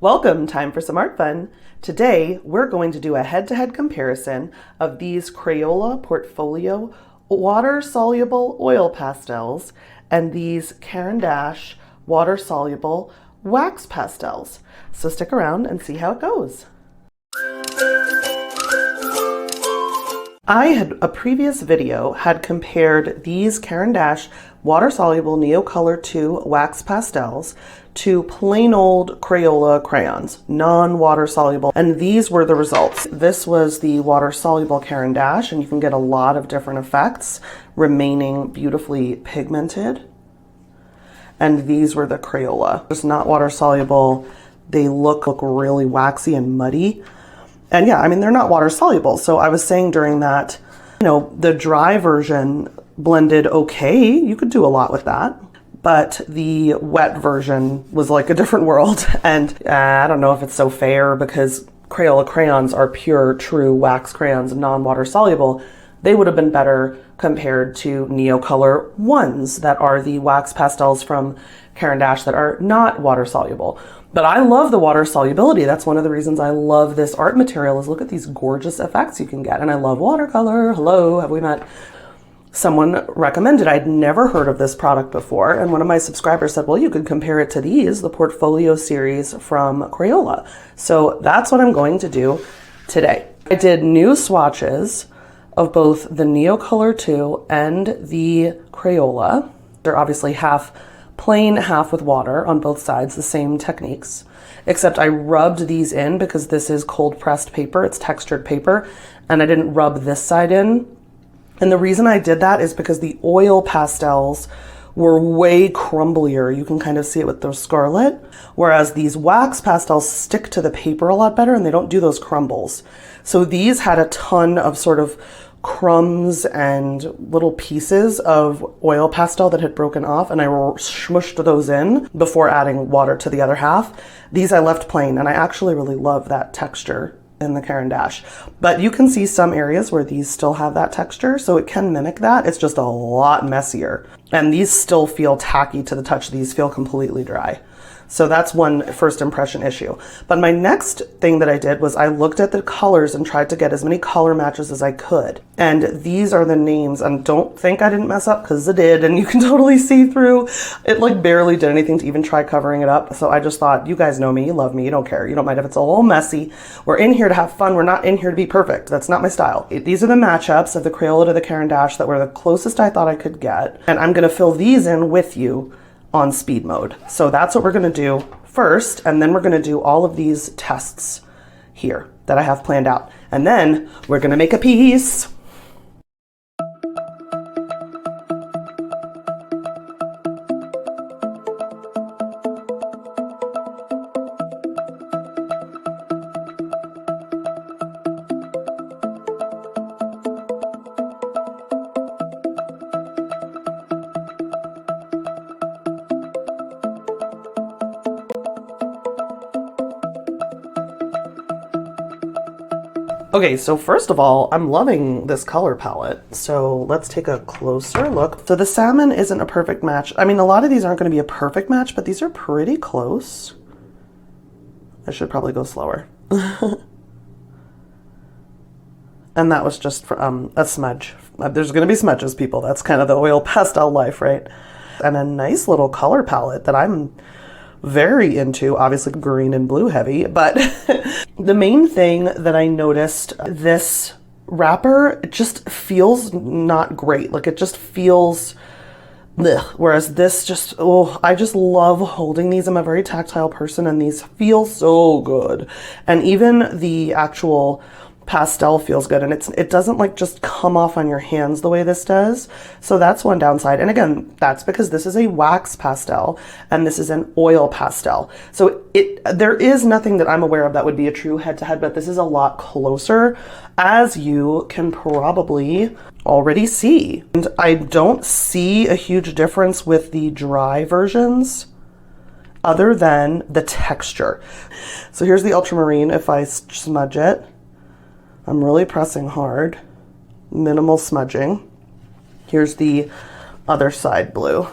Welcome, time for some art fun. Today, we're going to do a head-to-head comparison of these Crayola Portfolio water-soluble oil pastels and these Caran D'Ache water-soluble wax pastels. So stick around and see how it goes. A previous video had compared these Caran D'Ache water-soluble Neocolor II wax pastels to plain old Crayola crayons, non-water soluble, and these were the results. This was the water-soluble Caran D'Ache, and you can get a lot of different effects remaining beautifully pigmented. And these were the Crayola. Just not water-soluble. They look really waxy and muddy. And yeah, I mean, they're not water soluble. So I was saying during that, the dry version blended okay. You could do a lot with that. But the wet version was like a different world. And I don't know if it's so fair because Crayola crayons are pure, true wax crayons, non-water soluble. They would have been better compared to Neocolor ones that are the wax pastels from Caran D'Ache that are not water soluble. But I love the water solubility. That's one of the reasons I love this art material is look at these gorgeous effects you can get. And I love watercolor. Hello, have we met? Someone recommended, I'd never heard of this product before. And one of my subscribers said, well, you could compare it to these, the Portfolio series from Crayola. So that's what I'm going to do today. I did new swatches of both the Neocolor II and the Crayola. They're obviously half plain, half with water on both sides, the same techniques, except I rubbed these in because this is cold pressed paper, it's textured paper, and I didn't rub this side in. And the reason I did that is because the oil pastels were way crumblier. You can kind of see it with the scarlet, whereas these wax pastels stick to the paper a lot better and they don't do those crumbles. So these had a ton of sort of crumbs and little pieces of oil pastel that had broken off, and I smushed those in before adding water to the other half. These I left plain, and I actually really love that texture in the Caran D'Ache. But you can see some areas where these still have that texture, so it can mimic that. It's just a lot messier. And these still feel tacky to the touch. These feel completely dry. So that's one first impression issue. But my next thing that I did was I looked at the colors and tried to get as many color matches as I could. And these are the names, and don't think I didn't mess up because I did, and you can totally see through. It like barely did anything to even try covering it up. So I just thought, you guys know me, you love me, you don't care. You don't mind if it's a little messy. We're in here to have fun. We're not in here to be perfect. That's not my style. These are the matchups of the Crayola to the Caran D'Ache that were the closest I thought I could get. And I'm gonna fill these in with you on speed mode. So that's what we're gonna do first, and then we're gonna do all of these tests here that I have planned out. And then we're gonna make a piece. Okay, so first of all, I'm loving this color palette. So let's take a closer look. So the salmon isn't a perfect match. I mean, a lot of these aren't going to be a perfect match, but these are pretty close. I should probably go slower. And that was just for, a smudge. There's going to be smudges, people. That's kind of the oil pastel life, right? And a nice little color palette that I'm very into, obviously green and blue heavy, but the main thing that I noticed, this wrapper, it just feels not great. Like it just feels blech. Whereas this just, oh, I just love holding these. I'm a very tactile person and these feel so good. And even the actual pastel feels good, and it doesn't like just come off on your hands the way this does. So that's one downside. And again, that's because this is a wax pastel and this is an oil pastel. So there is nothing that I'm aware of that would be a true head-to-head, but this is a lot closer, as you can probably already see. And I don't see a huge difference with the dry versions other than the texture. So here's the ultramarine. If I smudge it, I'm really pressing hard, minimal smudging. Here's the other side blue.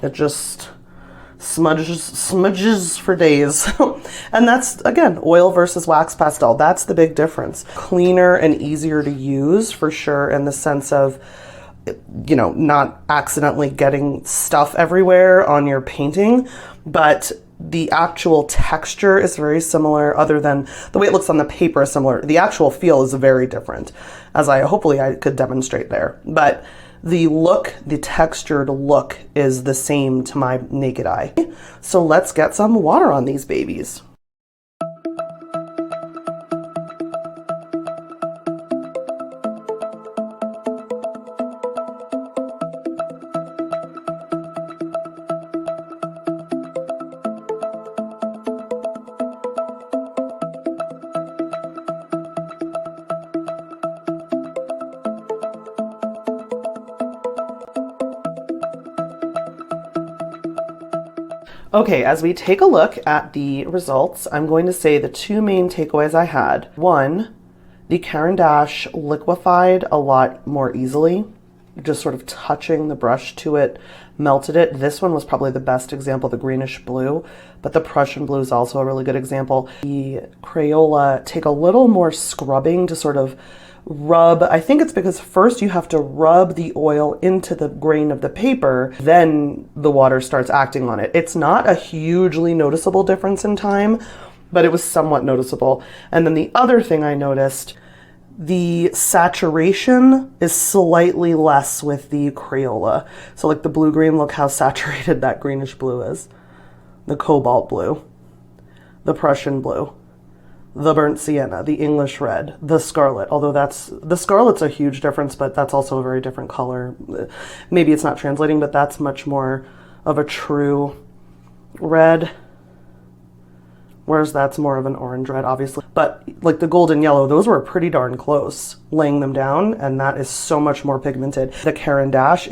It just, smudges for days. And that's, again, oil versus wax pastel. That's the big difference. Cleaner and easier to use for sure, in the sense of, you know, not accidentally getting stuff everywhere on your painting, but the actual texture is very similar, other than the way it looks on the paper is similar. The actual feel is very different, as hopefully I could demonstrate there. But the look, the textured look is the same to my naked eye. So let's get some water on these babies. Okay, as we take a look at the results, I'm going to say the two main takeaways I had. One, the Caran D'Ache liquefied a lot more easily, just sort of touching the brush to it, melted it. This one was probably the best example, the greenish blue, but the Prussian blue is also a really good example. The Crayola take a little more scrubbing to sort of rub. I think it's because first you have to rub the oil into the grain of the paper, then the water starts acting on it. It's not a hugely noticeable difference in time, but it was somewhat noticeable. And then the other thing I noticed, the saturation is slightly less with the Crayola. So like the blue-green, look how saturated that greenish blue is. The cobalt blue, the Prussian blue, the burnt sienna, the English red, the scarlet, although the scarlet's a huge difference, but that's also a very different color. Maybe it's not translating, but that's much more of a true red, whereas that's more of an orange red, obviously. But like the golden yellow, those were pretty darn close, laying them down, and that is so much more pigmented. The Caran D'Ache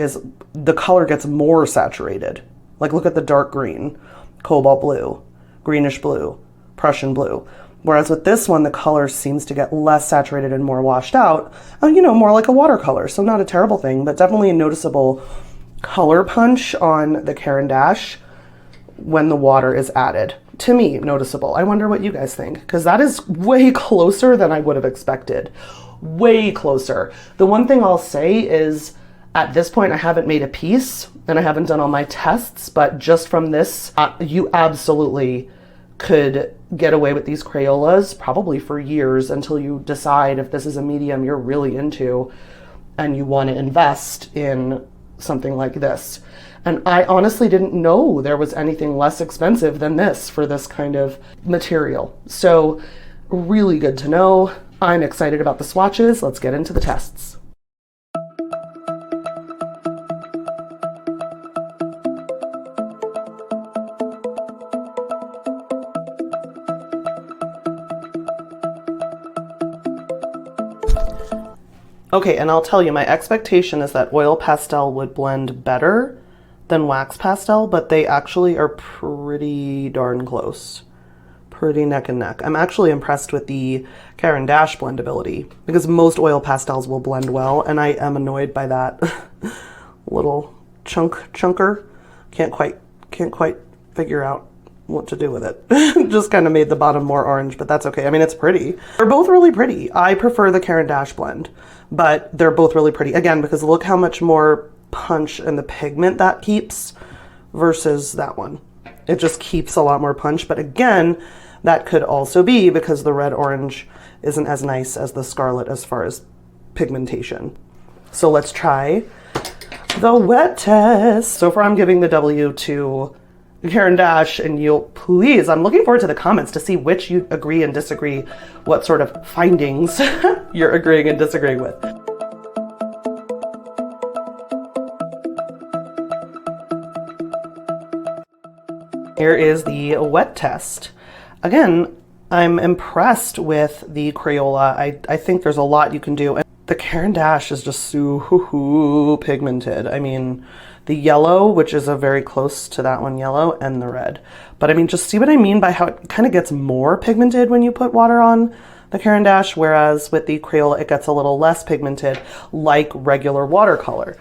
the color gets more saturated. Like look at the dark green, cobalt blue, greenish blue, Prussian blue. Whereas with this one, the color seems to get less saturated and more washed out, you know, more like a watercolor. So not a terrible thing, but definitely a noticeable color punch on the Caran D'Ache when the water is added. To me, noticeable. I wonder what you guys think, because that is way closer than I would have expected. Way closer. The one thing I'll say is, at this point, I haven't made a piece and I haven't done all my tests, but just from this, you absolutely could get away with these Crayolas probably for years until you decide if this is a medium you're really into and you want to invest in something like this. And I honestly didn't know there was anything less expensive than this for this kind of material. So really good to know. I'm excited about the swatches. Let's get into the tests. Okay, and I'll tell you, my expectation is that oil pastel would blend better than wax pastel, but they actually are pretty darn close. Pretty neck and neck. I'm actually impressed with the Caran D'Ache blendability, because most oil pastels will blend well, and I am annoyed by that little chunker. Can't quite figure out what to do with it. Just kind of made the bottom more orange, but that's okay. I mean, it's pretty. They're both really pretty. I prefer the Caran D'Ache blend, but they're both really pretty. Again, because look how much more punch and the pigment that keeps versus that one. It just keeps a lot more punch, but again, that could also be because the red orange isn't as nice as the scarlet as far as pigmentation. So let's try the wet test. So far I'm giving the W to Caran D'Ache, and you'll please, I'm looking forward to the comments to see which you agree and disagree, what sort of findings you're agreeing and disagreeing with. Here is the wet test. Again, I'm impressed with the Crayola. I think there's a lot you can do. And the Caran D'Ache is just so pigmented. I mean, the yellow, which is a very close to that one yellow, and the red. But I mean, just see what I mean by how it kind of gets more pigmented when you put water on the Caran D'Ache, whereas with the Crayola, it gets a little less pigmented, like regular watercolor.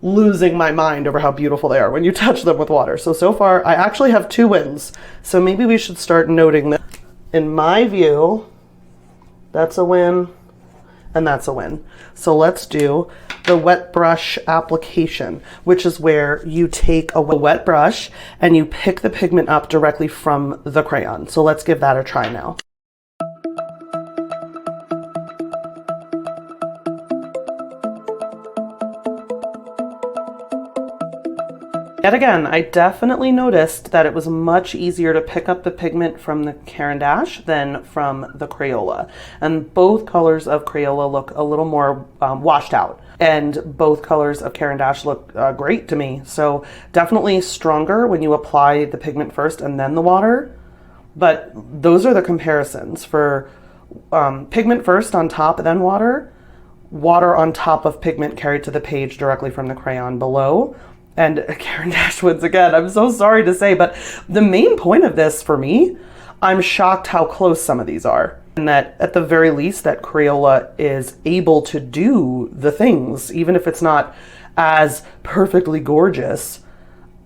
losing my mind over how beautiful they are when you touch them with water. So far, I actually have 2 wins. So maybe we should start noting that. In my view, that's a win, and that's a win. So let's do the wet brush application, which is where you take a wet brush and you pick the pigment up directly from the crayon. So let's give that a try now. Yet again, I definitely noticed that it was much easier to pick up the pigment from the Caran D'Ache than from the Crayola. And both colors of Crayola look a little more washed out. And both colors of Caran D'Ache look great to me. So definitely stronger when you apply the pigment first and then the water. But those are the comparisons for pigment first on top, then water. Water on top of pigment carried to the page directly from the crayon below. And Caran D'Ache wins again. I'm so sorry to say, but the main point of this for me, I'm shocked how close some of these are. And that at the very least that Crayola is able to do the things, even if it's not as perfectly gorgeous.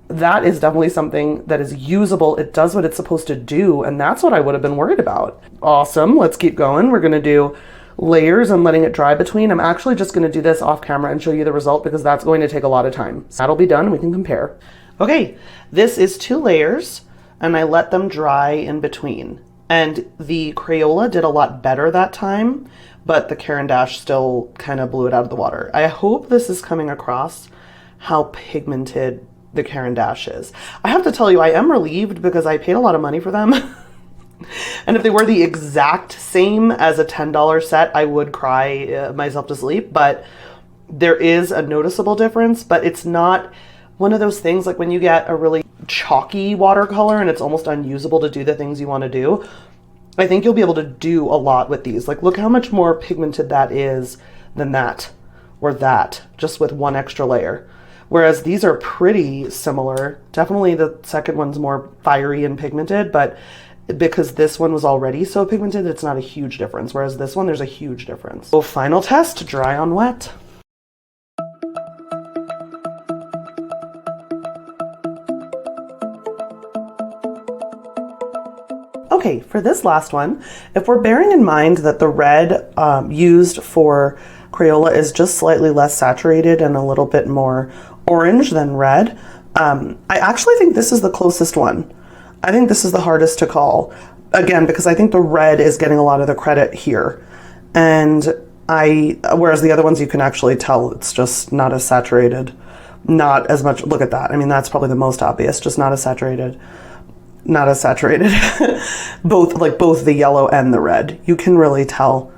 That is definitely something that is usable. It does what it's supposed to do, and that's what I would have been worried about. Awesome, let's keep going. We're gonna do layers and letting it dry between. I'm actually just going to do this off camera and show you the result because that's going to take a lot of time. So that'll be done. We can compare. Okay, this is 2 layers and I let them dry in between. And the Crayola did a lot better that time, but the Caran D'Ache still kind of blew it out of the water. I hope this is coming across how pigmented the Caran D'Ache is. I have to tell you, I am relieved because I paid a lot of money for them. And if they were the exact same as a $10 set, I would cry myself to sleep. But there is a noticeable difference, but it's not one of those things like when you get a really chalky watercolor and it's almost unusable to do the things you want to do. I think you'll be able to do a lot with these. Like, look how much more pigmented that is than that or that, just with 1 extra layer. Whereas these are pretty similar. Definitely the second one's more fiery and pigmented, but because this one was already so pigmented, it's not a huge difference. Whereas this one, there's a huge difference. So final test, dry on wet. Okay, for this last one, if we're bearing in mind that the red used for Crayola is just slightly less saturated and a little bit more orange than red, I actually think this is the closest one. I think this is the hardest to call, again, because I think the red is getting a lot of the credit here. And whereas the other ones you can actually tell it's just not as saturated, not as much, look at that. I mean, that's probably the most obvious, just not as saturated, not as saturated. both the yellow and the red. You can really tell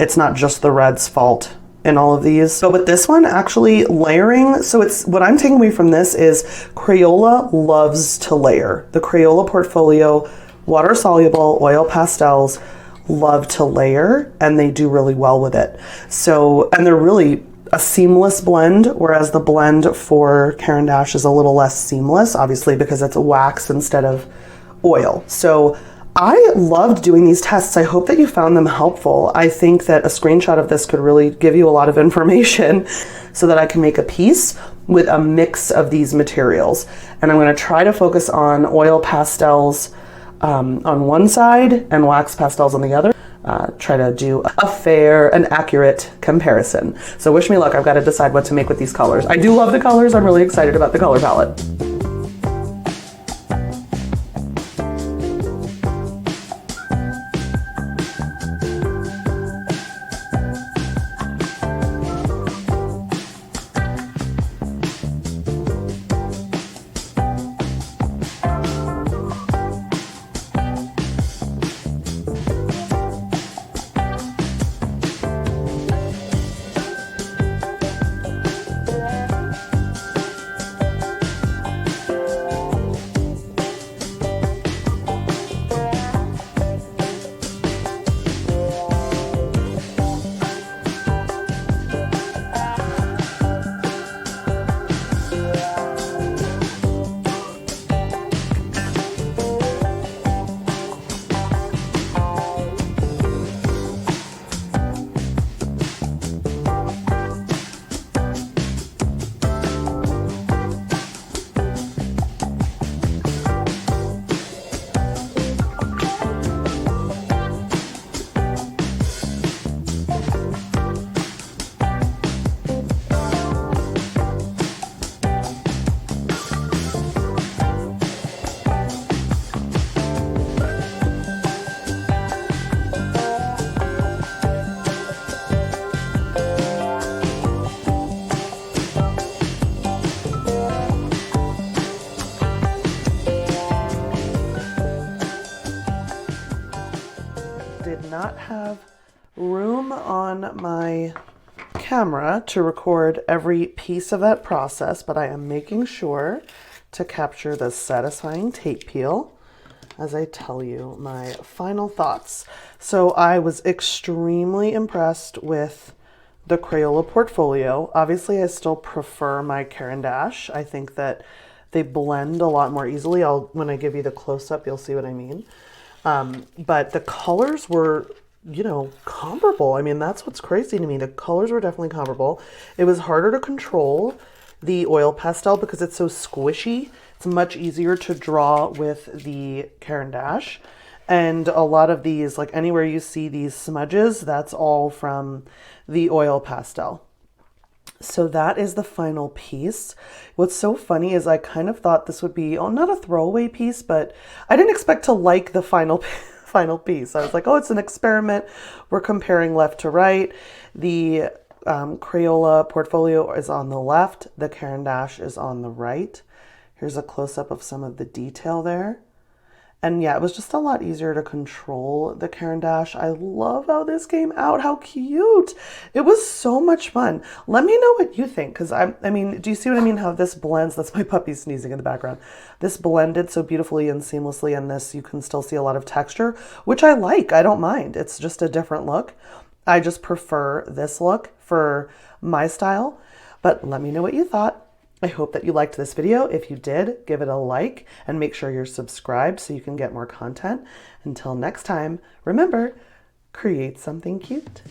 it's not just the red's fault in all of these. But with this one, actually layering, so it's what I'm taking away from this is Crayola loves to layer. The Crayola Portfolio water soluble oil pastels love to layer and they do really well with it. So, and they're really a seamless blend, whereas the blend for Caran D'Ache is a little less seamless, obviously because it's wax instead of oil. So I loved doing these tests. I hope that you found them helpful. I think that a screenshot of this could really give you a lot of information so that I can make a piece with a mix of these materials. And I'm going to try to focus on oil pastels on one side and wax pastels on the other. Try to do a fair and accurate comparison. So wish me luck. I've got to decide what to make with these colors. I do love the colors. I'm really excited about the color palette. not have room on my camera to record every piece of that process, but I am making sure to capture the satisfying tape peel as I tell you my final thoughts. So I was extremely impressed with the Crayola Portfolio. Obviously, I still prefer my Caran D'Ache. I think that they blend a lot more easily. When I give you the close-up, you'll see what I mean. But the colors were, you know, comparable. I mean, that's what's crazy to me. The colors were definitely comparable. It was harder to control the oil pastel because it's so squishy. It's much easier to draw with the Caran D'Ache. And a lot of these, like anywhere you see these smudges, that's all from the oil pastel. So that is the final piece. What's so funny is I kind of thought this would be, oh, not a throwaway piece, but I didn't expect to like the final piece. I was like, oh, it's an experiment. We're comparing left to right. The Crayola Portfolio is on the left. The Caran D'Ache is on the right. Here's a close-up of some of the detail there. And yeah, it was just a lot easier to control the Caran D'Ache. I love how this came out. How cute. It was so much fun. Let me know what you think, because I mean, do you see what I mean? How this blends? That's my puppy sneezing in the background. This blended so beautifully and seamlessly, and this you can still see a lot of texture, which I like. I don't mind. It's just a different look. I just prefer this look for my style, but let me know what you thought. I hope that you liked this video. If you did, give it a like and make sure you're subscribed so you can get more content. Until next time, remember, create something cute.